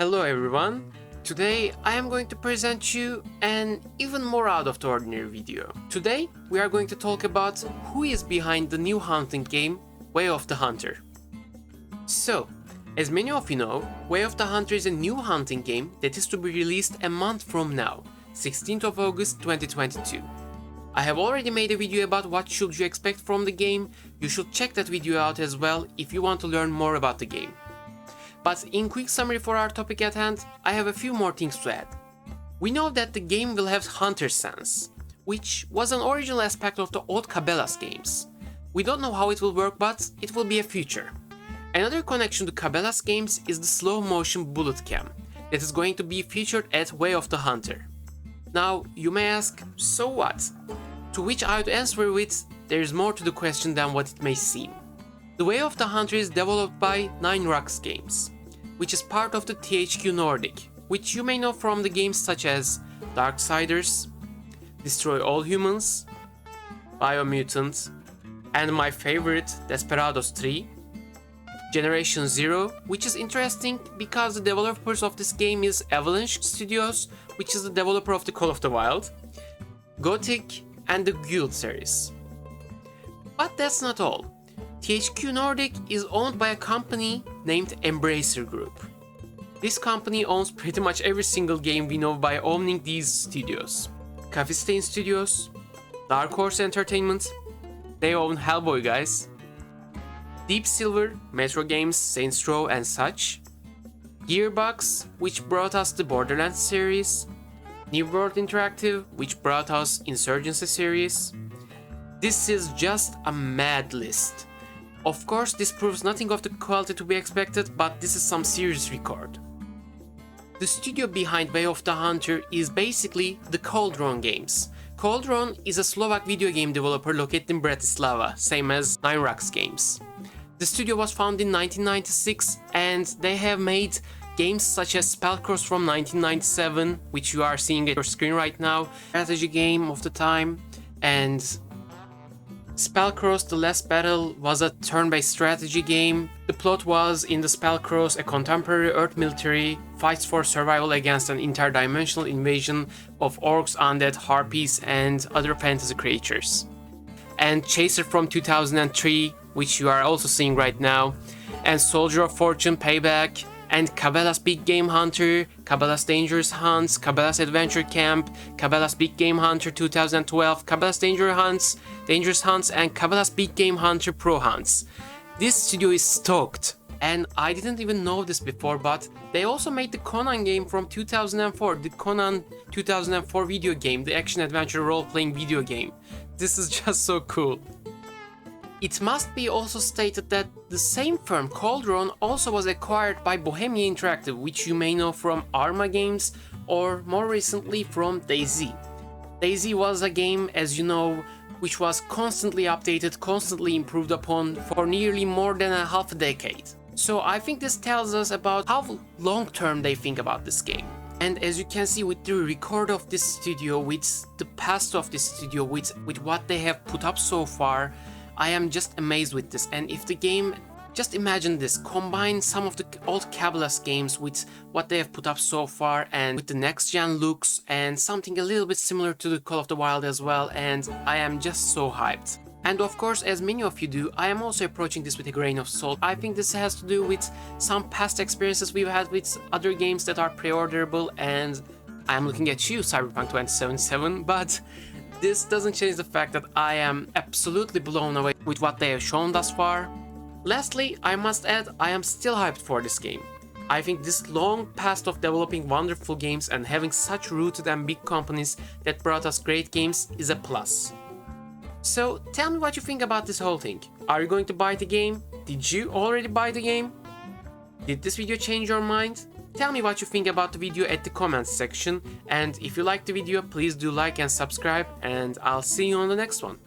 Hello everyone! Today I am going to present you an even more out of the ordinary video. Today we are going to talk about who is behind the new hunting game Way of the Hunter. So, as many of you know, Way of the Hunter is a new hunting game that is to be released a month from now, 16th of August 2022. I have already made a video about what should you expect from the game. You should check that video out as well if you want to learn more about the game. But in quick summary for our topic at hand, I have a few more things to add. We know that the game will have hunter sense, which was an original aspect of the old Cabelas games. We don't know how it will work, but it will be a feature. Another connection to Cabelas games is the slow motion bullet cam that is going to be featured at Way of the Hunter. Now, you may ask, so what? To which I would answer with, there is more to the question than what it may seem. The Way of the Hunter is developed by 9 Rocks Games, which is part of the THQ Nordic, which you may know from the games such as Darksiders, Destroy All Humans, Biomutant, and my favorite, Desperados 3, Generation Zero, which is interesting because the developers of this game is Avalanche Studios, which is the developer of the Call of the Wild, Gothic, and the Guild series. But that's not all. THQ Nordic is owned by a company named Embracer Group. This company owns pretty much every single game we know by owning these studios. Coffee Stain Studios, Dark Horse Entertainment, they own Hellboy guys, Deep Silver, Metro Games, Saints Row and such, Gearbox, which brought us the Borderlands series, New World Interactive, which brought us Insurgency series. This is just a mad list. Of course, this proves nothing of the quality to be expected, but this is some serious record. The studio behind Way of the Hunter is basically the Cauldron games. Cauldron is a Slovak video game developer located in Bratislava, same as 9 Rocks Games. The studio was founded in 1996 and they have made games such as Spellcross from 1997, which you are seeing at your screen right now, strategy game of the time, and Spellcross The Last Battle was a turn-based strategy game. The plot was, in the Spellcross, a contemporary Earth military fights for survival against an interdimensional invasion of orcs, undead, harpies, and other fantasy creatures. And Chaser from 2003, which you are also seeing right now, and Soldier of Fortune Payback, and Cabelas Big Game Hunter, Cabelas Dangerous Hunts, Cabelas Adventure Camp, Cabelas Big Game Hunter 2012, Cabelas Dangerous Hunts, and Cabelas Big Game Hunter Pro Hunts. This studio is stoked, and I didn't even know this before, but they also made the Conan game from 2004, the Conan 2004 video game, the action-adventure role-playing video game. This is just so cool. It must be also stated that the same firm, Cauldron, also was acquired by Bohemia Interactive, which you may know from Arma Games or more recently from DayZ. DayZ was a game, as you know, which was constantly updated, constantly improved upon for nearly more than a half a decade. So I think this tells us about how long-term they think about this game. And as you can see with the record of this studio, with the past of this studio, with what they have put up so far, I am just amazed with this. And if the game, just imagine this, combine some of the old Cabelas games with what they have put up so far and with the next gen looks and something a little bit similar to the Call of the Wild as well, and I am just so hyped. And of course, as many of you do, I am also approaching this with a grain of salt. I think this has to do with some past experiences we've had with other games that are pre-orderable, and I am looking at you, Cyberpunk 2077, but this doesn't change the fact that I am absolutely blown away with what they have shown thus far. Lastly, I must add, I am still hyped for this game. I think this long past of developing wonderful games and having such rooted and big companies that brought us great games is a plus. So tell me what you think about this whole thing. Are you going to buy the game? Did you already buy the game? Did this video change your mind? Tell me what you think about the video at the comments section, and if you liked the video, please do like and subscribe, and I'll see you on the next one.